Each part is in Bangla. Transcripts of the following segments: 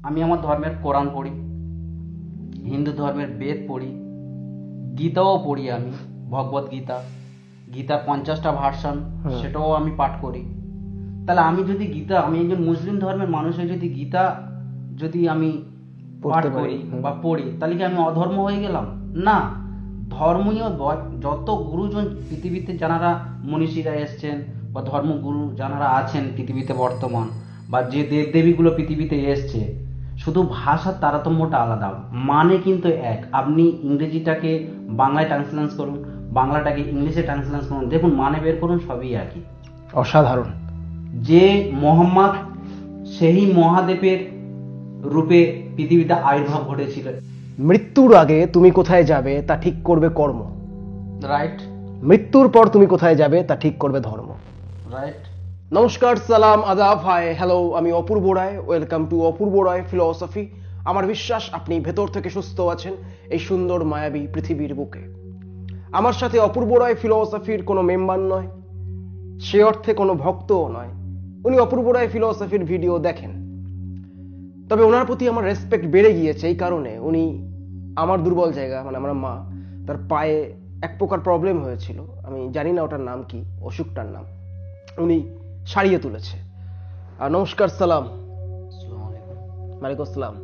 আমি আমার ধর্মের কোরআন পড়ি, হিন্দু ধর্মের বেদ পড়ি, গীতাও পড়ি। আমি ভগবত গীতা, গীতার 50টা ভার্সন সেটাও আমি পাঠ করি। তাহলে আমি যদি গীতা, আমি একজন মুসলিম ধর্মের মানুষ হয়ে যদি গীতা যদি আমি পাঠ করি বা পড়ি, তাহলে কি আমি অধর্ম হয়ে গেলাম? না, ধর্মীয় যত গুরুজন পৃথিবীতে যারা মনীষীরা এসছেন বা ধর্মগুরু যারা আছেন পৃথিবীতে বর্তমান, বা যে দেবদেবীগুলো পৃথিবীতে এসছে, শুধু ভাষার তারতম্যটা আলাদা, মানে কিন্তু এক। আপনি ইংরেজিটাকে বাংলায় ট্রান্সলেট করুন, বাংলাটাকে ইংলিশে ট্রান্সলেট করুন, দেখুন মানে বের করুন, সবই একই। অসাধারণ। যে মোহাম্মদ সেই মহাদেবের রূপে পৃথিবীতে আবির্ভাব ঘটেছিল। মৃত্যুর আগে তুমি কোথায় যাবে তা ঠিক করবে কর্ম, রাইট। মৃত্যুর পর তুমি কোথায় যাবে তা ঠিক করবে ধর্ম, রাইট। নমস্কার, সালাম, আদাব, হাই, হ্যালো, আমি Apurba Roy. Welcome to Apurba Roy philosophy. আমার বিশ্বাস আপনি ভেতর থেকে সুস্থ আছেন এই সুন্দর মায়াবী পৃথিবীর বুকে। আমার সাথে অপূর্ব রায় ফিলসফির কোনো মেম্বার নয়, সে অর্থে কোনো ভক্তও নয়। উনি অপূর্ব রায় ফিলসফির ভিডিও দেখেন, তবে ওনার প্রতি আমার রেসপেক্ট বেড়ে গিয়েছে এই কারণে, উনি আমার দুর্বল জায়গা, মানে আমার মা, তার পায়ে এক প্রকার প্রবলেম হয়েছিল, আমি জানি না ওটার নাম কি, অসুখটার নাম, উনি সারিয়ে তুলেছে। আর নমস্কার, সালাম। ওয়ালাইকুম আসসালাম,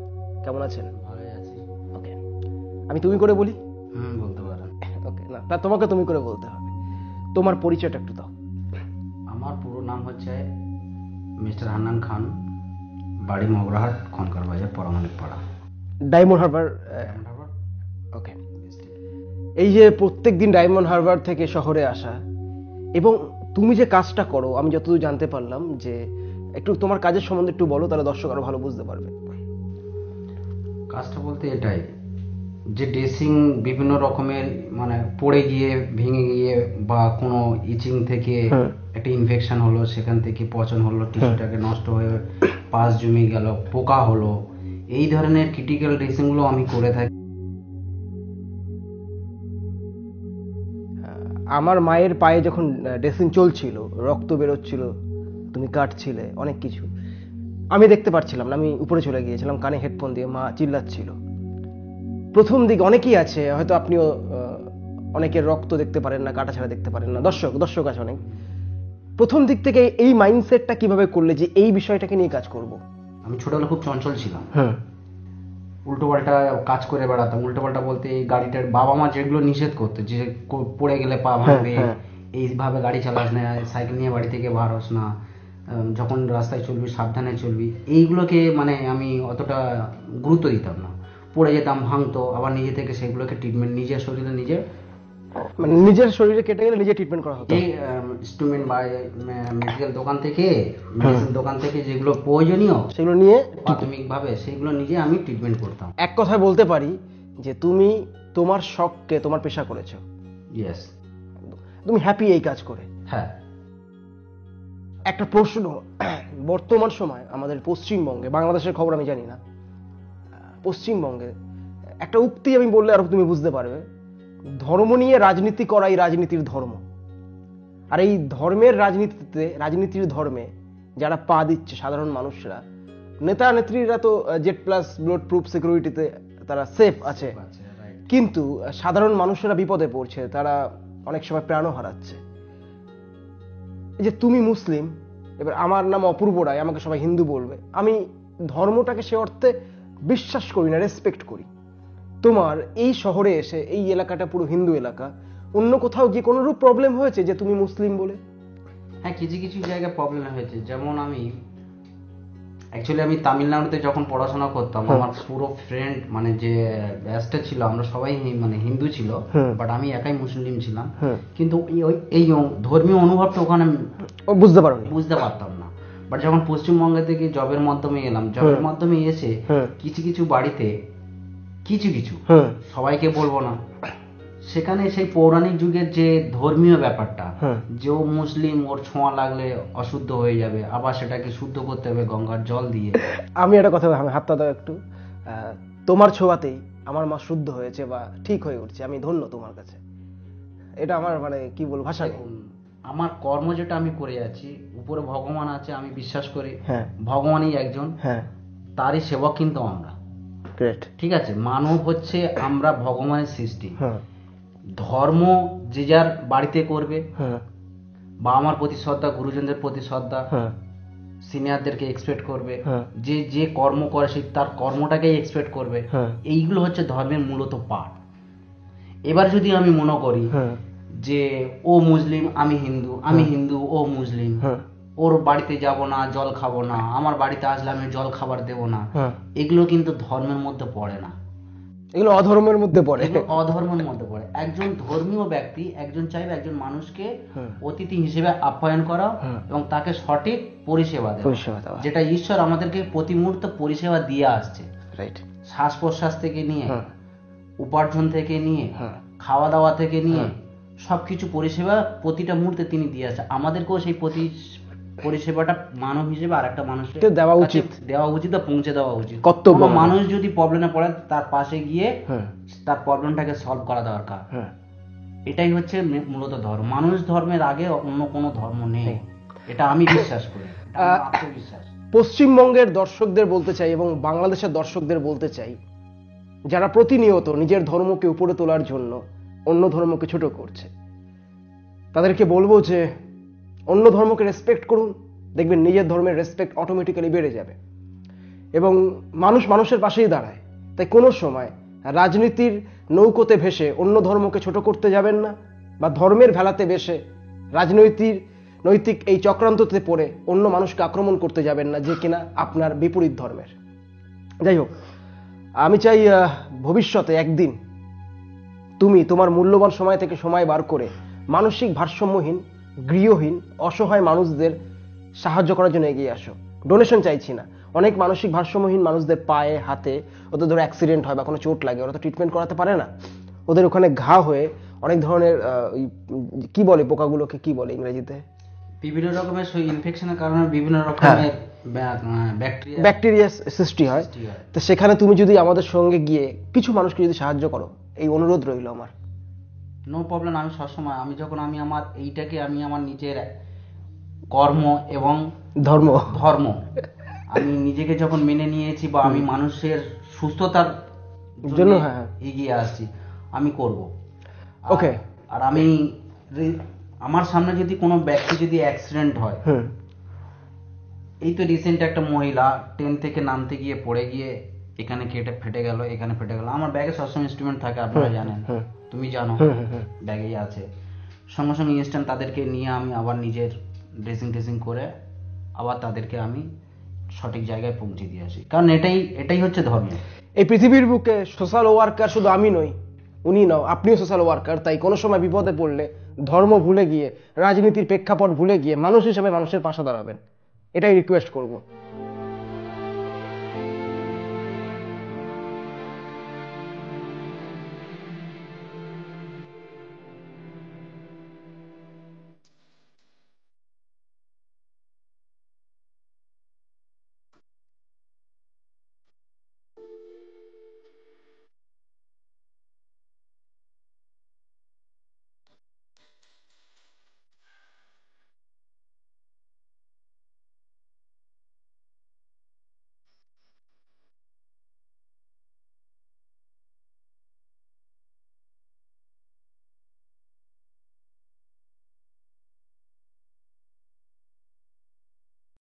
কেমন আছেন? ভালোই আছি। ওকে, আমি তুমি করে বলি? বলতে পারেন। ওকে, না তা তোমাকে তুমি করে বলতে হবে। তোমার পরিচয়টা একটু দাও। আমার পুরো নাম হচ্ছে মিস্টার হান্নান খান, বাড়ি মগরাহাট, খনকার বাজার, পরামানিক পাড়া, ডায়মন্ড হারবার। ওকে, এই যে প্রত্যেক দিন ডায়মন্ড হারবার থেকে শহরে আসা, এবং তুমি যে কাজটা করো, আমি যতদূর জানতে পারলাম, যে একটু তোমার কাজের সম্বন্ধে একটু বলো, তাহলে দর্শক আরো ভালো বুঝতে পারবে। কাজটা বলতে এটাই যে ড্রেসিং বিভিন্ন রকমের, মানে পড়ে গিয়ে ভেঙে গিয়ে বা কোনো ইচিং থেকে একটা ইনফেকশন হলো, সেখান থেকে পচন হলো, টিস্যুটাকে নষ্ট হয়ে পাশ জমে গেল, পোকা হলো, এই ধরনের ক্রিটিক্যাল ড্রেসিংগুলো আমি করে থাকি। আমার মায়ের পায়ে যখন ড্রেসিং চলছিল, রক্ত বেরোচ্ছিল, তুমি কাটছিলে অনেক কিছু, আমি দেখতে পাচ্ছিলাম না, আমি উপরে চলে গিয়েছিলাম কানে হেডফোন দিয়ে, মা চিল্লাচ্ছিল। প্রথম দিকে অনেকেই আছে, হয়তো আপনিও অনেকের রক্ত দেখতে পারেন না, কাটা ছাড়া দেখতে পারেন না, দর্শক আছে অনেক। প্রথম দিক থেকে এই মাইন্ডসেটটা কিভাবে করলে যে এই বিষয়টাকে নিয়ে কাজ করব? আমি ছোটবেলা খুব চঞ্চল ছিলাম, উল্টো পাল্টা কাজ করে বেড়াতাম। উল্টো পাল্টা বলতে এই গাড়িটার বাবা মা যেগুলো নিষেধ করতো, যে পড়ে গেলে পা ভাঙবে, এইভাবে গাড়ি চালাস না, সাইকেল নিয়ে বাড়ি থেকে বার হস না, যখন রাস্তায় চলবি সাবধানে চলবি, এইগুলোকে মানে আমি অতটা গুরুত্ব দিতাম না। পড়ে যেতাম, ভাঙতো, আবার নিজে থেকে সেগুলোকে ট্রিটমেন্ট নিজের শরীরে নিজে, মানে নিজের শরীরে কেটে গেলে নিজে ট্রিটমেন্ট করা হতো। এই ইনস্ট্রুমেন্ট বা মেডিকেল দোকান থেকে, মেডিসিন দোকান থেকে যেগুলো প্রয়োজনীয় সেগুলো নিয়ে প্রাথমিকভাবে সেগুলো নিজে আমি ট্রিটমেন্ট করতাম। এক কথায় বলতে পারি যে তুমি তোমার শখকে তোমার পেশা করেছো। ইয়েস, তুমি হ্যাপি এই কাজ করে? হ্যাঁ। একটা প্রশ্ন, বর্তমান সময় আমাদের পশ্চিমবঙ্গে, বাংলাদেশের খবর আমি জানি না, পশ্চিমবঙ্গে একটা উক্তি আমি বললে আরো তুমি বুঝতে পারবে, ধর্ম নিয়ে রাজনীতি করাই রাজনীতির ধর্ম। আর এই ধর্মের রাজনীতিতে, রাজনীতির ধর্মে যারা পা দিচ্ছে সাধারণ মানুষরা, নেতা নেত্রীরা তো জেড প্লাস বুলেট প্রুফ সিকিউরিটিতে তারা সেফ আছে, কিন্তু সাধারণ মানুষেরা বিপদে পড়ছে, তারা অনেক সময় প্রাণও হারাচ্ছে। এই যে তুমি মুসলিম, এবার আমার নাম অপূর্ব রায়, আমাকে সবাই হিন্দু বলবে, আমি ধর্মটাকে সে অর্থে বিশ্বাস করি না, রেসপেক্ট করি। তোমার এই শহরে এসে, এই এলাকাটা পুরো হিন্দু এলাকা, অন্য কোথাও গিয়ে কোনো রূপ প্রবলেম হয়েছে যে তুমি মুসলিম বলে? হ্যাঁ, কিছু কিছু জায়গায় প্রবলেম হয়েছে। যেমন আমি তামিলনাড়ুতে যখন পড়াশোনা করতাম, আমার পুরো ফ্রেন্ড, মানে যে ব্যাচটা ছিল, আমরা সবাই মানে হিন্দু ছিল, বাট আমি একাই মুসলিম ছিলাম। কিন্তু এই ধর্মীয় অনুভবটা ওখানে বুঝতে পারতাম না। বাট যখন পশ্চিমবঙ্গ থেকে জবের মাধ্যমে এলাম, জবের মাধ্যমে এসে কিছু কিছু বাড়িতে, কিছু কিছু, সবাইকে বলবো না, সেখানে সেই পৌরাণিক যুগের যে ধর্মীয় ব্যাপারটা, যে ও মুসলিম, ওর ছোঁয়া লাগলে অশুদ্ধ হয়ে যাবে, আবার সেটাকে শুদ্ধ করতে হবে গঙ্গার জল দিয়ে। আমি একটা কথা, হাতটা দাও একটু, তোমার ছোঁয়াতেই আমার মা শুদ্ধ হয়েছে বা ঠিক হয়ে উঠছে, আমি ধন্য তোমার কাছে। এটা আমার মানে কি বলবো, ভাষা নেই। আমার কর্ম যেটা আমি করে যাচ্ছি, উপরে ভগবান আছে, আমি বিশ্বাস করি ভগবানই একজন, তারই সেবক কিন্তু আমরা। গ্রেট। ঠিক আছে, মানব হচ্ছে আমরা ভগবানের সৃষ্টি। হ্যাঁ ধর্ম যে যার বাড়িতে করবে, হ্যাঁ বাবা মার প্রতি শ্রদ্ধা, গুরুজনদের প্রতি শ্রদ্ধা, হ্যাঁ সিনিয়রদেরকে এক্সপেক্ট করবে, হ্যাঁ। যে যে কর্ম করে সে তার কর্মটাকেই এক্সপেক্ট করবে। হ্যাঁ। এইগুলো হচ্ছে ধর্মের মূলত পাঠ। এবার যদি আমি মনে করি হ্যাঁ যে ও মুসলিম আমি হিন্দু, আমি হিন্দু ও মুসলিম, হ্যাঁ ওর বাড়িতে যাব না, জল খাবো না, আমার বাড়িতে আসলে আমি জল খাবার দেব না, হ্যাঁ, এগুলো কিন্তু ধর্মের মধ্যে পড়ে না, এগুলো অধর্মের মধ্যে পড়ে। এগুলো অধর্মের মধ্যে পড়ে। একজন ধর্মীয় ব্যক্তি একজন চাইবে একজন মানুষকে হুম। অতিথি হিসেবে আপ্যায়ন করা হুম। এবং তাকে সঠিক পরিষেবা পরিষেবা দেওয়া। যেটা ঈশ্বর আমাদেরকে প্রতি মুহূর্তে পরিষেবা দিয়ে আসছে। রাইট। শ্বাস প্রশ্বাস থেকে নিয়ে, হুম। উপার্জন থেকে নিয়ে, হুম। খাওয়া দাওয়া থেকে নিয়ে হুম। সবকিছু পরিষেবা প্রতিটা মুহূর্তে তিনি দিয়ে আসছে। আমাদেরকেও সেই পরিষেবাটা মানব হিসেবে আর একটা মানুষকে দেওয়া উচিত। দেওয়া উচিত বা পৌঁছে দেওয়া উচিত। কর্তব্য কোনো আমাদের। মানুষ যদি প্রবলেমে পড়ে তার পাশে গিয়ে হুম। তার প্রবলেমটাকে সলভ করা দরকার। হুম। এটাই হচ্ছে মূলত ধর্ম। মানুষ ধর্মের আগে অন্য কোনো ধর্ম নেই, এটা আমি বিশ্বাস করি, এটা আমার আত্মবিশ্বাস। পশ্চিমবঙ্গের দর্শকদের বলতে চাই এবং বাংলাদেশের দর্শকদের বলতে চাই, যারা প্রতিনিয়ত নিজের ধর্মকে উপরে তোলার জন্য অন্য ধর্মকে ছোট করছে, তাদেরকে বলবো যে অন্য ধর্মকে রেসপেক্ট করুন, দেখবেন নিজের ধর্মের রেসপেক্ট অটোমেটিক্যালি বেড়ে যাবে এবং মানুষ মানুষের পাশেই দাঁড়ায়। তাই কোনো সময় রাজনীতির নৌকোতে ভেসে অন্য ধর্মকে ছোট করতে যাবেন না, বা ধর্মের ভেলাতে ভেসে নৈতিক এই চক্রান্ততে পড়ে অন্য মানুষকে আক্রমণ করতে যাবেন না যে কিনা আপনার বিপরীত ধর্মের। যাই হোক, আমি চাই ভবিষ্যতে একদিন তুমি তোমার মূল্যবান সময় থেকে সময় বার করে মানসিক ভারসাম্যহীন, গৃহহীন, অসহায় মানুষদের সাহায্য করার জন্য এগিয়ে আসো। ডোনেশন চাইছি না। অনেক মানসিক ভারসাম্যহীন মানুষদের পায়ে হাতে ওদের ধরো অ্যাক্সিডেন্ট হয় বা কোনো চোট লাগে, ওরা তো ট্রিটমেন্ট করাতে পারে না, ওদের ওখানে ঘা হয়ে অনেক ধরনের কি বলে পোকাগুলোকে কি বলে ইংরেজিতে, বিভিন্ন রকমের ইনফেকশনের কারণে বিভিন্ন রকমের ব্যাকটেরিয়া সৃষ্টি হয়। তো সেখানে তুমি যদি আমাদের সঙ্গে গিয়ে কিছু মানুষকে যদি সাহায্য করো, এই অনুরোধ রইল আমার। No problem. আমি সবসময় আমি আমার এইটাকে আমি আমার নিজের কর্ম এবং ধর্ম আমি নিজেকে যখন মেনে নিয়েছি বা আমি মানুষের সুস্থতার জন্য এগিয়ে আসছি, আমি করব। ওকে। আর আমি আমার সামনে যদি কোনো ব্যক্তি যদি অ্যাক্সিডেন্ট হয়, এই তো রিসেন্ট একটা মহিলা ট্রেন থেকে নামতে গিয়ে পড়ে গিয়ে এখানে ফেটে গেল, এখানে ফেটে গেল। আমার ব্যাগে সবসময় ইনস্ট্রুমেন্ট থাকে, আপনারা জানেন, তুমি জানো, ব্যাগেই আছে। সঙ্গে সঙ্গে ইনস্ট্যান্ট তাদেরকে নিয়ে আমি আবার নিজের ড্রেসিং করে আবার তাদেরকে আমি সঠিক জায়গায় পৌঁছে দিয়ে আসি, কারণ এটাই হচ্ছে ধর্ম। এই পৃথিবীর বুকে সোশ্যাল ওয়ার্কার শুধু আমি নই, উনি নও, আপনিও সোশ্যাল ওয়ার্কার। তাই কোনো সময় বিপদে পড়লে ধর্ম ভুলে গিয়ে, রাজনীতির প্রেক্ষাপট ভুলে গিয়ে মানুষ হিসেবে মানুষের পাশে দাঁড়াবেন, এটাই রিকোয়েস্ট করব।